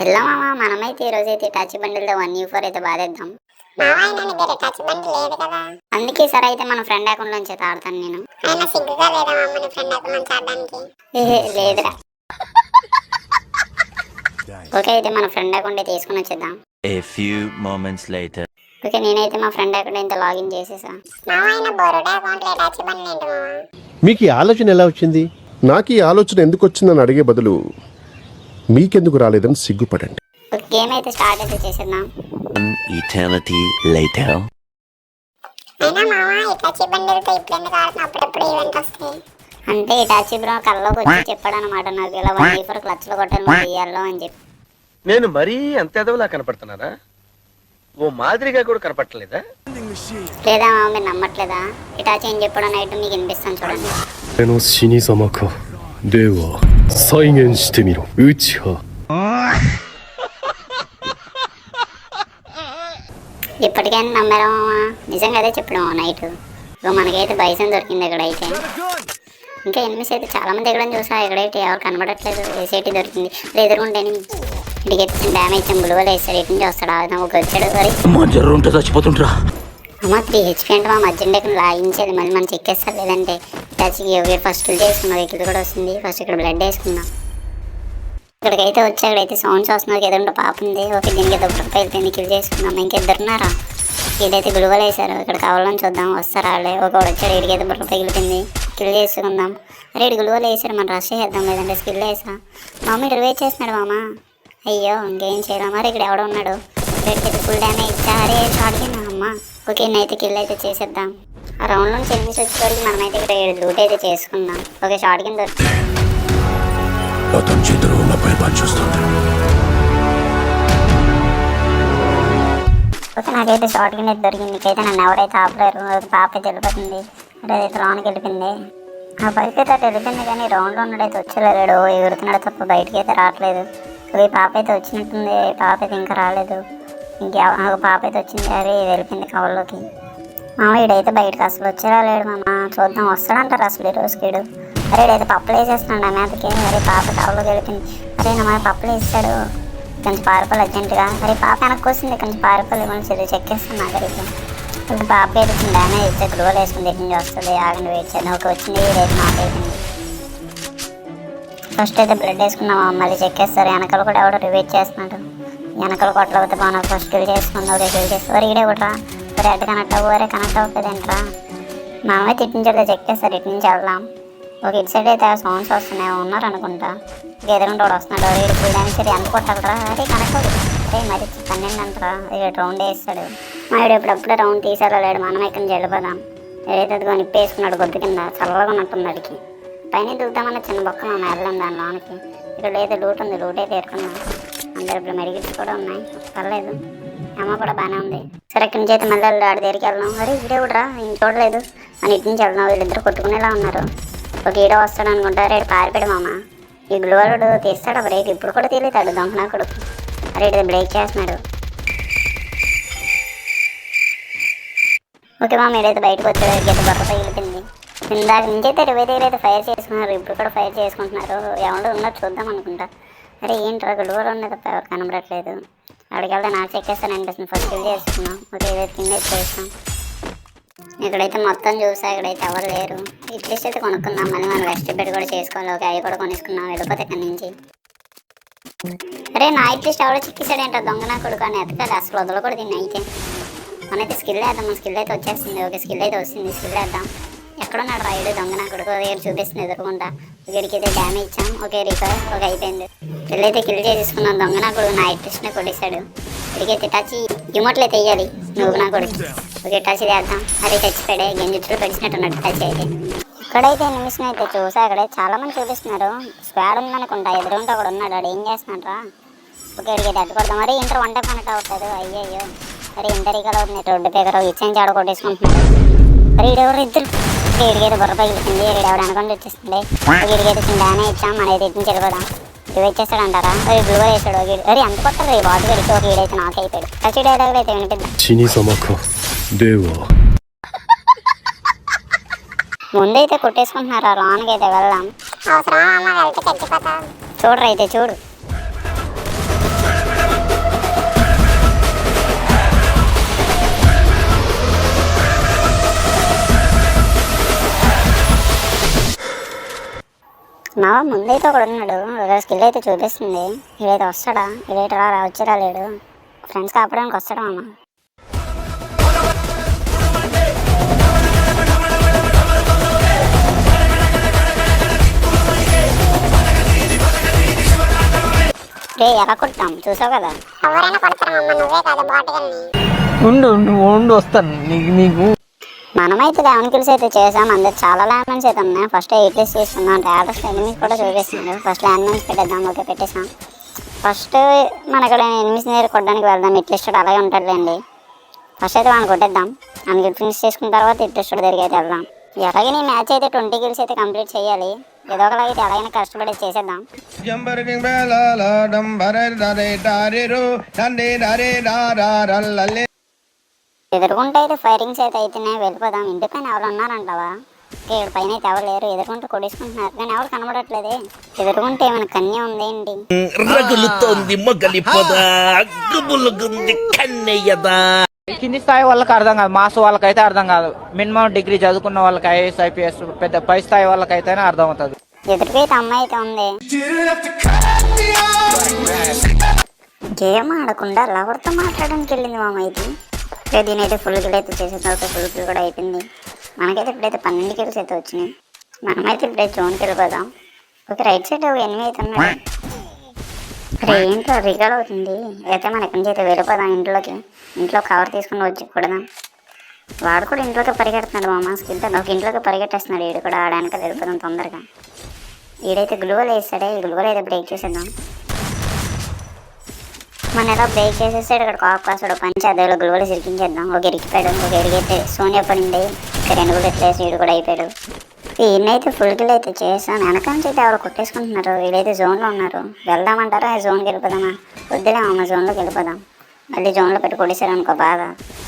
వెళ్దామా మనమైతే ఈ రోజు అయితే టచ్ బండిల్తో 1U4 అయితే బాధేద్దాం. అందుకే సరే అయితే మన ఫ్రెండ్ అకౌంట్ నుంచి అయితే ఆడతాను నేను. లేదురా. ఓకే అయితే మన ఫ్రెండ్ అకౌంట్ అయితే తీసుకుని వచ్చేద్దాం. ఓకే నేనైతే మా ఫ్రెండ్ అకౌంట్ అయితే లాగిన్ చేసేసా. మీకు ఈ ఆలోచన ఎలా వచ్చింది? నాకు ఈ ఆలోచన ఎందుకు వచ్చిందని అడిగే బదులు మీకెందుకు రాలేదని సిగ్గుపడండి. గేమ్ అయితే స్టార్ట్ అయితే చేసేద్దాం. అంటే ఇటాచి బ్రో కల్లోకి వచ్చి చెప్పాడు అనమాట, నాకు ఇలా 1U4 క్లచ్ లో కొట్టాలి తీయాలో అని చెప్పి. నేను మరీ అంత ఎదవలా కనపడుతున్నారా? ఓ మాదిరిగా కూడా కనపడలేదా? లేదా మీరు నమ్మట్లేదా? ఇటాచి ఏం చెప్పాడు నైట్ మీకు వినిపిస్తాను చూడండి. ఇప్పటికైనా నమ్మారా నిజంగా అదే చెప్పడం నైట్. మనకైతే బైసన్ దొరికింది ఇక్కడైతే. ఇంకా ఎనిమిస్ అయితే చాలా మంది ఎక్కడ చూసా, ఎక్కడైతే ఎవరు కనబడట్లేదు. ఏసైటీ దొరికింది ఎదురుకుంటే ఇటుకి డ్యామేజ్ గులువలు వేస్తాడు. ఎటు నుంచి వస్తాడు ఒక వచ్చాడు చచ్చిపోతుంటా అమ్మ 3 HP అంటే మా మధ్య లాగించేది మళ్ళీ మనం చెక్కేస్తారు. లేదంటే టచ్కి ఫస్ట్ కిల్ చేసుకున్నాం, కిల్ కూడా వస్తుంది. ఫస్ట్ ఇక్కడ బ్లడ్ వేసుకున్నాం. ఇక్కడికైతే వచ్చి అక్కడైతే సౌండ్స్ వస్తున్నారు. ఎదురుంటే పాప ఉంది. ఓకే దీనికి ఏదో బ్రొక్క వెళ్తుంది, కిల్ చేసుకున్నాం. ఇంకెద్దరున్నారా? ఇదైతే గులువలు వేసారు. ఇక్కడ కావాలని చూద్దాం వస్తారా వాళ్ళే. ఒకడు వచ్చాడు, ఇడికైతే బ్రొక్క తగిలిపోయింది, కిల్ చేసుకుందాం. అరే ఇటు గులువలు వేసారు, మనం రష్ చేద్దాం. లేదంటే స్కిల్ వేసా. మామ ఇక్కడ వెయిట్ చేస్తున్నాడు మామ. అయ్యో ఇంకేం చేయడం. మరి ఇక్కడ ఎవడో ఉన్నాడు. ఇక్కడికైతే ఫుల్ డ్యామేజ్ ఇచ్చా. అరే షార్ట్ కింద అమ్మ. ఓకే నేనైతే కిల్ అయితే చేసేద్దాం. ఆ రౌండ్ నుంచి ఎనిమిస్ వచ్చేసరికి మనమైతే ఇక్కడ లూట్ అయితే చేసుకుందాం. ఓకే షార్ట్ కింద ఓకే నాకైతే షార్ట్ కింద అయితే దొరికింది. నీకైతే నన్ను ఎవరైతే ఆపలేరు. పాప అయితే వెళ్ళిపోతుంది. అదైతే లోనికి వెళ్ళిపోయింది. ఆ బయట అయితే అటు వెళ్ళిపోయింది కానీ రౌండ్లో ఉన్నాడైతే వచ్చేలేడు. ఎగురుతున్నాడు తప్ప బయటకి అయితే రావట్లేదు. ఈ పాప అయితే వచ్చినట్టుంది. పాప అయితే ఇంకా రాలేదు. పాప అయితే వచ్చింది. అరే వెళ్ళిపోయింది కవర్లోకి. మామ ఈడైతే బయటకు అసలు వచ్చేలా లేడు మామ. చూద్దాం వస్తాడంటారు అసలు ఈ రోజుకిడు. అరే ఈడైతే పప్పులు వేసేస్తున్నాడు ఆ మీదకి. అరే పాప కవర్లోకి వెళ్ళిపోయింది. అరే నా పప్పులు వేస్తాడు. కొంచెం పారిపోవాలి అర్జెంటుగా. అరే పాప వెనక్కి వస్తుంది, కొంచెం పారిపోవాలి. కొంచెం చెక్కేస్తాను నాకైతే. ఇప్పుడు పాప అయితే డ్యామేజ్ ఇస్తే గ్రోల్ వేసుకుని దగ్గర నుంచి వస్తుంది. ఆగండి వెయిట్ చేద్దాం. ఒక వచ్చింది ఇదైతే నాకైతుంది. ఫస్ట్ అయితే బ్లడ్ వేసుకున్నాం, మళ్ళీ చెక్కేస్తారు. వెనకాల కూడా ఎవడో రివైట్ చేస్తున్నాడు. వెనకాల కొట్టలేకపోతే బాగా ఫస్ట్ కిల్ చేసుకుందాం. ఒకే కిల్ చేస్తారు. ఈడే కూడా ఒరే అటు కనెక్ట్ అవ్వు. ఒరే కనెక్ట్ అవ్వలేదు ఏంట్రా. మామైతే ఇటు నుంచి వెళ్తే చెక్కేస్తారు. ఇటు నుంచి వెళ్దాం. ఒక ఇటు సైడ్ అయితే సౌండ్స్ వస్తున్నాయి, ఉన్నారు అనుకుంటా. ఎదురుంటే వాడు వస్తున్నాడు. వీడు ఫుల్ డ్యాన్స్ ఎంత కొట్టాలరా. అదే కనెక్ట్ అవ్వదు. అదే మరి 12 అంటారా. వీడు రౌండ్ వేస్తాడు. మా వీడు ఎప్పుడప్పుడే రౌండ్ తీసారో లేడు. మనం ఎక్కడి నుంచి వెళ్ళిపోదాం. ఏదైతే అది నిప్పి వేసుకున్నాడు గొద్దు కింద. చల్లగా ఉన్నట్టుంది అడికి. పైన దిగుతామన్న చిన్న బొక్క మనం వెళ్ళాం దాని లోనికి. ఇక్కడ అయితే లూట్ ఉంది, లూట్ అయితే ఏరుకున్నాం. అందరు ఇప్పుడు మెడిగిట్స్ కూడా ఉన్నాయి, పర్లేదు. అమ్మ కూడా బాగానే ఉంది. సరే ఇక్కడి నుంచి అయితే మళ్ళీ ఆడి దగ్గరికి వెళ్దాం. మరి ఇడే కూడా ఇంక చూడలేదు అని ఇటు నుంచి వెళ్దాం. వీళ్ళిద్దరు కొట్టుకునేలా ఉన్నారు. ఒక ఈడో వస్తాడు అనుకుంటా. రేటు పారిపోయాడు మామ. ఈ గ్లోవాలుడు తీస్తాడు బ్రేక్. ఇప్పుడు కూడా తీలేతాడు దొంగనా కొడుకు. అరే ఇటు బ్రేక్ చేస్తున్నాడు. ఓకే మామ ఏడైతే బయటకు వచ్చాడు. అయితే బొక్క తగిలిపోయింది. ఇందాక నుంచి అయితే 20 దగ్గర అయితే ఫైర్ చేసుకున్నారు. ఇప్పుడు కూడా ఫైర్ చేసుకుంటున్నారు. ఎవరు ఉన్నారు చూద్దాం అనుకుంటా. అరే ఏంట్రా గుడివలు ఉన్నాయి తప్ప ఎవరు కనబడట్లేదు. అక్కడికి వెళ్తే నాకు చెక్కేస్తాను అనిపిస్తుంది. ఫస్ట్ కిల్ చేసుకున్నాం. ఓకే ఏదైతే కింద చేస్తాం. ఇక్కడైతే మొత్తం చూసా, ఇక్కడైతే ఎవరు లేరు. ఇట్లీస్ట్ అయితే కొనుక్కుందాం. మళ్ళీ మనం వెస్ట్ బెడ్ కూడా చేసుకోవాలి. ఓకే అవి కూడా కొనుక్కున్నాం. వెళ్ళిపోతే ఇక్కడి నుంచి. అరే నా ఇట్లీస్ట్ ఎవడో చిక్కిసాడు ఏంటో దొంగనా కొడుకు అని ఎతకాలి. అసలు వదలకూడదు దీన్ని అయితే. మనైతే స్కిల్ వేద్దాం. మన స్కిల్ అయితే వచ్చేస్తుంది. ఓకే స్కిల్ అయితే వస్తుంది. స్కిల్ వేద్దాం. ఎక్కడున్నాడు రైడ్ దొంగ నా కొడుకు దగ్గర చూపిస్తుంది ఎదురుకుండా. వీడికి అయితే డ్యామేజ్ ఇచ్చాం. Okay recover. ఓకే అయిపోయింది. వీళ్ళైతే కిల్ చేసుకున్నాం. దొంగ నా కొడుకు నా ఇట్లీస్ట్నే కొట్టేశాడు. వీడికైతే టచ్ ఇమోట్లు అయితే వేయాలి నువ్వు నా కొడుకు. ఓకే టచ్ చేద్దాం. అరే చచ్చిపోయాడే గెంజుట్లు పెడిచినట్టున్నాడు టచ్ అయితే. ఇక్కడైతే నిమిషం అయితే చూసా. అక్కడైతే చాలా మంది చూపిస్తున్నారు. స్క్వాడ్ ఉందనుకుంటా. ఎదురుంటే ఒకడు ఉన్నాడు. వాడు ఏం చేస్తున్నాడు రా. ఓకే వీడికైతే అడ్డుకోవడం. మరి ఇంటర్ వన్ టైం కనెక్ట్ అవుతుంది. అయ్యో అరే ఇంటర్ ఇకలో అవుతుంది. రోడ్డు పేకర ఇచ్చేంచి ఆడ కొట్టేసుకుంటున్నాడు. అరే ఈడెవరు ఇద్దరు. వీడికైతే బుర్ర పగిలిపోయింది. వీడు ఎవడు అనుకోండి వచ్చేస్తుంది. వీడికైతే చిన్నగానే ఇచ్చాం. మన అయితే ఇటు నుంచి వెళ్ళిపోదాం. ఇవి వచ్చేస్తాడంటారా. అరే బ్లూ వేసాడు. అరే ఎంత కొట్టారు ఈ వాటర్ గడికి. ఒక వీడైతే నాకు అయిపోయాడు. టచ్ డైలాగ్ అయితే వినిపిద్దాం. ముందైతే కొట్టేసుకుంటున్నారు. ఆ లోనికి అయితే వెళ్దాం. చూడరా అయితే చూడు. మా ముందైతే ఒకడు ఉన్నాడు, స్కిల్ అయితే చూపిస్తుంది. ఇదైతే వస్తాడా, ఇదైతే వచ్చి రాలేడు. ఫ్రెండ్స్ కాపడానికి వస్తాడా మామ? రే ఎలా కొట్టాం చూసావు కదా. ఉండు నువ్వు ఉండు వస్తాను నీకు మనమైతే 11 కిల్స్ అయితే చేసాం. అందరు చాలా ల్యాండ్మెన్స్ అయితే ఉన్నాయి. ఫస్ట్ 8 లిస్ట్ తీసుకున్నాం. టాటర్స్ ఎనిమిస్ కూడా చూపిస్తున్నాడు. ఫస్ట్ ల్యాండ్మెన్స్ పెట్టేద్దాం. ఓకే పెట్టేసాం. ఫస్ట్ మన ఇక్కడ ఎనిమిస్ దగ్గర కొట్టడానికి వెళ్దాం. ఇట్ లిస్టెడ్ అలాగే ఉంటుందిలేండి. ఫస్ట్ అయితే మనం కొట్టేద్దాం. అందుకే ఫినిష్ చేసుకున్న తర్వాత ఇట్ లిస్టెడ్ దగ్గరికి అయితే వెళ్దాం. ఎలాగైనా ఈ మ్యాచ్ అయితే 20 కిల్స్ అయితే కంప్లీట్ చేయాలి. ఏదో ఒకలాగైతే ఎలాగైనా కష్టపడి చేసేద్దాం. ఎదుర్కొంటే అయితే ఫైరింగ్స్ అయితే అయితేనే వెళ్ళిపోదాం. ఇంటి పైన ఎవరు ఉన్నారంటావా? ఇక్కడ పైన అయితే ఎవరు లేరు. ఎదుర్కొంటూ కొడేసుకుంటున్నారు కానీ ఎవరు కనబడట్లేదే. ఎదుర్కొంటే ఏమైనా కన్య ఉందేంటి? రగులుతోంది మొగలి పొద అగ్గుబులుగుంది కన్నయ్యదా. కింది స్థాయి వాళ్ళకి అర్థం కాదు, మాస్ వాళ్ళకైతే అర్థం కాదు. మినిమం డిగ్రీ చదువుకున్న వాళ్ళకి ఐఏఎస్ ఐపీఎస్ పెద్ద పై స్థాయి వాళ్ళకైతేనే అర్థం అవుతుంది. ఎదురుకైతే అమ్మాయి అయితే ఉంది. గేమ్ ఆడకుండా లవర్తో మాట్లాడడానికి వెళ్ళింది మామ ఇది. దీని అయితే ఫుల్ కిల్ అయితే చేసేది. ఒక ఫుల్ కిల్ కూడా అయిపోయింది. మనకైతే ఇప్పుడైతే 12 కిల్స్ అయితే వచ్చినాయి. మనమైతే ఇప్పుడైతే జోన్కి వెళ్ళిపోదాం. ఓకే రైట్ సైడ్ ఒక ఎనిమిది అయితే ఉన్నాడు. అరే ఏంటో రికార్డ్ అవుతుంది. అయితే మన ఎక్కడి నుంచి అయితే వెళ్ళిపోదాం ఇంట్లోకి. ఇంట్లో కవర్ తీసుకుని వచ్చి కొడదాం. వాడు కూడా ఇంట్లోకి పరిగెడుతున్నాడు మామ. స్కిల్తో ఒక ఇంట్లోకి పరిగెట్టేస్తున్నాడు. వీడు కూడా ఆడడానికి వెళ్ళిపోదాం తొందరగా. వీడైతే గ్లూవల్ వేస్తాడే. ఈ గ్లూవల్ అయితే బ్రేక్ చేసేద్దాం. మన ఎలా బ్రేక్ చేసేస్తాడు. ఇక్కడ కాప్ కాస్తాడు పంచి అదేలో గ్లూవల్ సిరికించేద్దాం. ఒక ఇరికిపోయాడు. ఒక ఇరికైతే సోనియా పడింది. ఇక్కడ 2 కూడా ఎట్లేసి వీడు కూడా అయిపోయాడు. ఈయనైతే ఫుల్ కిల్ అయితే చేస్తాను. వెనక నుంచి అయితే ఎవరు కొట్టేసుకుంటున్నారు. వీళ్ళైతే జోన్లో ఉన్నారు. వెళ్దామంటారా జోన్కి వెళ్ళిపోదామా? వద్దులే అమ్మ జోన్లోకి వెళ్ళిపోదాం. మళ్ళీ జోన్లో పెట్టి కొట్టేశారు అనుకో బాధ.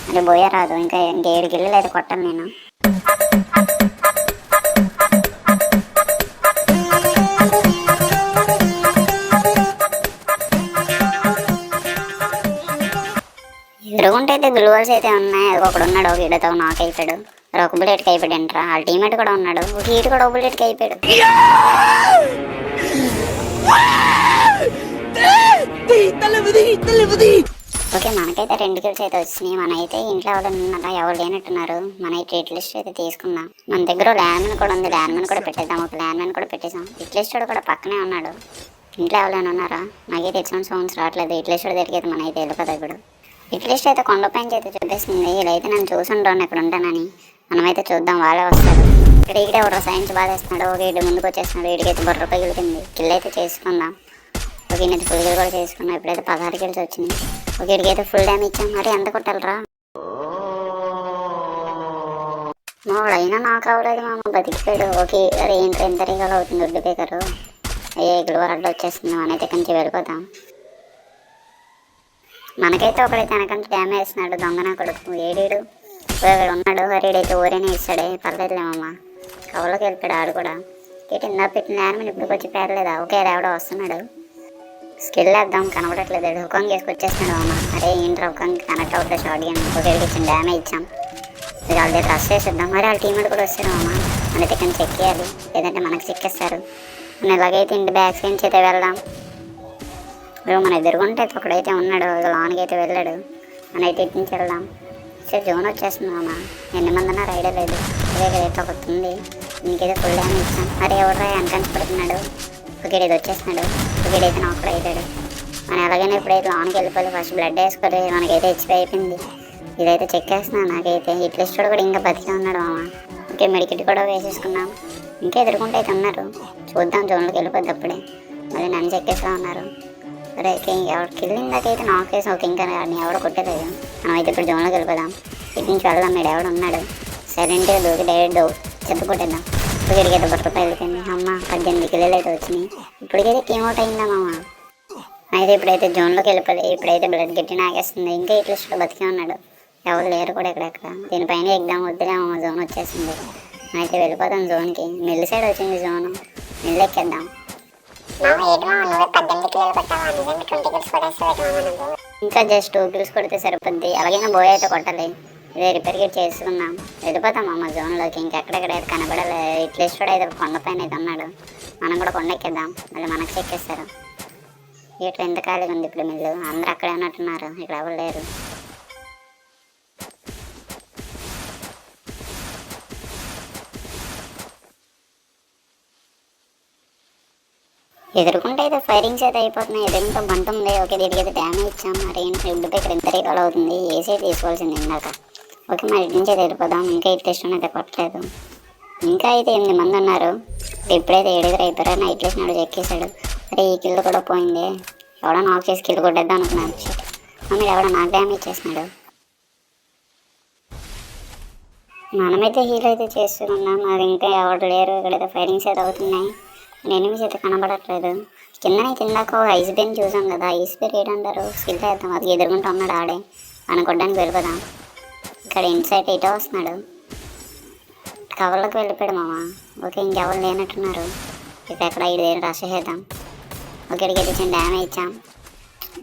అది బోయే రాదు. ఇంకా 7 గిల్లులు అయితే కొట్టాను నేను. ఎదురుగుంటే అయితే గ్లూవల్స్ అయితే ఉన్నాయి. ఒకడు ఉన్నాడు. ఒక ఈడతో నాక్ అయిపోయాడు. ఒక బుల్లెట్కి అయిపోయాడు అంటారా. వాళ్ళ టీమేట్ కూడా ఉన్నాడు. ఒక ఈడు కూడా ఒక బుల్లెట్కి అయిపోయాడు. ఓకే మనకైతే 2 కిల్స్ అయితే వచ్చినాయి. మన అయితే ఇంట్లో ఎవరు ఉన్నారా? ఎవరు లేనట్టున్నారు. మన ఇట్ లిస్ట్ అయితే తీసుకుందాం. మన దగ్గర ల్యాండ్మెన్ కూడా ఉంది. ల్యాండ్మెన్ కూడా పెట్టేద్దాం. ఒక ల్యాండ్మెన్ కూడా పెట్టేసాం. ఇట్ లిస్ట్ కూడా పక్కనే ఉన్నాడు. ఇంట్లో ఎవరైనా ఉన్నారా? నాకైతే ఎటువంటి సౌండ్స్ రావట్లేదు. ఇట్ లిస్ట్ దగ్గరికి అయితే మన అయితే వెళ్ళిపోతాం. ఇప్పుడు ఇట్ లిస్ట్ అయితే కొండపైన అయితే చూపిస్తుంది. వీళ్ళైతే నన్ను చూసుంటాను ఎక్కడ ఉంటానని. మనమైతే చూద్దాం. వాళ్ళే వస్తారు. ఇక్కడ ఇక్కడే ఒక సైన్స్ బాగా వేస్తున్నాడు. ఒక వీడు ముందుకు వచ్చేస్తున్నాడు. వీడికైతే బుర్ర పగిలింది. కిల్ అయితే చేసుకుందాం. ఒక ఈయనైతే ఫుల్ కిల్ కూడా చేసుకున్నాం. ఇప్పుడైతే 16 కిల్స్ వచ్చినాయి. ఒక వీడికైతే ఫుల్ డ్యామేజ్ ఇచ్చాం. మరి ఎంత కొట్టాలరా? అయినా నాకు అవ్వలేదు మామ. బతికిపోయాడు. ఓకే అరే ఏంటో ఎంత రీగాలు అవుతుంది. దొడ్డు పేకరు గ్లోవర్ అడ్డు వచ్చేస్తుంది. మనైతే కొంచెం వెళ్ళిపోతాం. మనకైతే ఒకడైతే వెనకంటే డ్యామేజ్ వేస్తున్నాడు. దొంగన కొడుకు ఏడీడు ఉన్నాడు. హరీడైతే ఊరేనే ఇస్తాడే. పర్లేదులేమమ్మా. కవర్లోకి వెళ్ళిపోయాడు. ఆడు కూడా ఇందా పెట్టిన ల్యాండ్మెన్ ఇప్పుడు వచ్చి పేరలేదా? ఓకే ఎవడో వస్తున్నాడు. స్కిల్ వేద్దాం. కనబడట్లేదు. హుకంగ్ వేసుకొచ్చేస్తున్నాడు అమ్మ. అరే ఏంట్రా హుకంగ్ కనెక్ట్ అవుతుంది. షార్ట్ గన్ ఒకరికి ఇచ్చిన డ్యామేజ్ ఇచ్చాం. ఇది వాళ్ళ దగ్గర రష్ చేసేద్దాం. మరి వాళ్ళ టీమేట్ కూడా వస్తాడు అమ్మ. మనైతే కానీ చెక్ చేయాలి. లేదంటే మనకు చెక్కేస్తారు. మన ఇలాగైతే ఇంటి బ్యాగ్స్ నుంచి అయితే వెళ్దాం. ఇప్పుడు మన ఎదురుగుంటే ఒకడైతే ఉన్నాడు. లాన్కి అయితే వెళ్ళాడు. మనైతే ఇటు నుంచి వెళ్దాం. సరే జోన్ వచ్చేస్తుంది అమ్మ. ఎన్ని మంది అన్నా రైడే లేదు. అదే కదైతే ఒకటి ఉంది. ఇంకైతే ఫుల్ డ్యామేజ్ ఇచ్చాం. మరి ఎవడరా వెనకంచి పడుతున్నాడు. ఒకడైతే వచ్చేస్తున్నాడు. ఒకడైతే నాకు కూడా అవుతాడు. మనం ఎలాగైనా ఇప్పుడైతే లాన్కి వెళ్ళిపోయి ఫస్ట్ బ్లడ్ వేసుకోవాలి. మనకైతే హెచ్పి అయిపోయింది. ఇదైతే చెక్ చేస్తున్నాను. నాకైతే ఇట్ లిస్ట్ కూడా ఇంకా బతికే ఉన్నాడు మామ. ఓకే మెడికిట్ కూడా వేసేసుకున్నాం. ఇంకా ఎదుర్కొంటే అయితే ఉన్నారు. చూద్దాం జోన్లోకి వెళ్ళిపోద్ది అప్పుడే. మళ్ళీ నన్ను చెక్ చేస్తూ ఉన్నారు. సరే ఎవరు కిల్లిందాకైతే నాకు వేసి ఒక ఇంకా ఎవడో కొట్టలేదు. మనమైతే ఇప్పుడు జోన్లోకి వెళ్ళిపోదాం. ఇటు నుంచి వెళ్దాం. మీరు ఎవడు ఉన్నాడు. సైలెంట్గా దూకి డైరెక్ట్ చెత్త కొట్టేద్దాం. ఇప్పటికైతే బుట్ట వెళ్ళిపోయింది. అమ్మ 18 కిల్లులు అయితే వచ్చినాయి. ఇప్పటికైతే టీమ్ అవుట్ అయిందా మామ. అయితే ఇప్పుడైతే జోన్లోకి వెళ్ళిపోయి ఇప్పుడైతే బ్లడ్ గట్టి నాగేస్తుంది. ఇంకా ఇట్లా ఇష్టం బతికే ఉన్నాడు. ఎవరు లేరు కూడా ఎక్కడెక్కడ. దీనిపైన ఎగ్దాం వద్దులే మామ. జోన్ వచ్చేసింది. అయితే వెళ్ళిపోతాం జోన్కి. మిల్లి సైడ్ వచ్చింది జోన్. మిల్లు ఎక్కేద్దాం. ఇంకా జస్ట్ 2 కిల్స్ కొడితే సరిపోద్ది. అలాగైనా బోయ్ అయితే కొట్టాలి. ఇదే రిపేర్ గిట్ చేసుకుందాం, వెళ్ళిపోతాం అమ్మ జోన్లోకి. ఇంకెక్కడెక్కడైతే కనబడాలి. ఇట్లేస్ట్ కూడా అయితే కొండపైన అయితే ఉన్నాడు, మనం కూడా కొండ ఎక్కేద్దాం, మళ్ళీ మనకు చెక్కేస్తారు. ఇటు ఎంత ఖాళీగా ఉంది ఇప్పుడు మిల్లు, అందరూ అక్కడే ఉన్నట్టున్నారు, ఇక్కడ ఎవరు లేరు. ఎదురుకుంటే అయితే ఫైరింగ్స్ అయితే అయిపోతున్నాయి. ఎదురుకుంటే బంట ఉంది. ఓకే, దీనికి అయితే డ్యామేజ్ ఇచ్చాం. మరి ఫుడ్ ఇక్కడ ఎంత రీకాల్ అవుతుంది, ఏసీ తీసుకోవాల్సింది ఇందాక. ఓకే, మరి ఇటు నుంచి అయితే వెళ్ళిపోదాం. ఇంకా ఇటు టెస్ట్ అయితే కొట్టలేదు. ఇంకా అయితే 8 మంది ఉన్నారు. ఇప్పుడైతే 7 అయిపోయారు. నైట్ వేసినాడు, ఎక్కేసాడు. అరే ఈ కిల్లు కూడా పోయింది. ఎవడో నాక్ చేసి కిల్లు కొట్టేద్దాం అనుకున్నాను. మీరు ఎవడో నాకు డ్యామేజ్ చేసినాడు. మనమైతే హీల్ అయితే చేస్తున్నాం. అది ఇంకా ఎవరు లేరు. ఇక్కడైతే ఫైరింగ్స్ అయితే అవుతున్నాయి. ఎనిమిస్ అయితే కనబడట్లేదు. కిందనైతే ఇందాక ఐస్ బేన్ చూసాం కదా, ఐస్ బేర్ ఏంటంటారు, స్కిల్ చేద్దాం. అది ఎదుర్కొంటూ ఉన్నాడు ఆడే, మనం కొట్టడానికి వెళ్ళిపోదాం. ఇక్కడ ఇన్సైట్ ఇటో వస్తున్నాడు, కవర్లోకి వెళ్ళిపోయాడు మామ. ఓకే, ఇంకెవరు లేనట్టున్నారు. ఇక్కడ ఇది రష్ చేద్దాం. ఓకే, ఇక్కడికి అయితే డ్యామేజ్ ఇచ్చాం.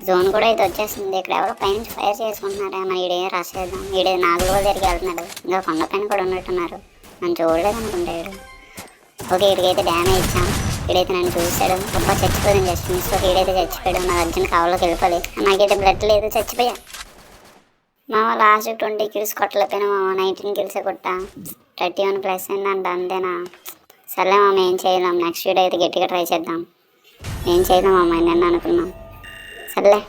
జోన్ కూడా అయితే వచ్చేస్తుంది. ఇక్కడ ఎవరో పైనుంచి ఫైర్ చేసుకుంటున్నారా, మరి ఈడే రష్ చేద్దాం. ఈడే నాగుల దగ్గరికి వెళ్తున్నాడు. ఇంకా కొండ పైన కూడా ఉన్నట్టున్నారు, నన్ను చూడలేదు అనుకుంటాడు. ఓకే, ఇక్కడికైతే డ్యామేజ్ ఇచ్చాం. ఇక్కడైతే నన్ను చూశాడు. గొప్ప చచ్చిపోయింది జస్ట్ మిస్. ఓకే, ఇక్కడైతే చచ్చిపోయాడు. నాకు అర్జున్ కావాలోకి వెళ్ళిపోవాలి. నాకైతే బ్లడ్ లేదు, చచ్చిపోయా. మామ లాస్ట్ 20 కిల్స్ కొట్టలేకపోయినా మామ, 19 కిల్సే కొట్టా. 31+ అయిందంట, అంతేనా? సర్లే మామ, ఏం చేయలేం. నెక్స్ట్ వీడియో అయితే గట్టిగా ట్రై చేద్దాం. ఏం చేయలేం మామ, నేను అనుకున్నాం. సర్లే.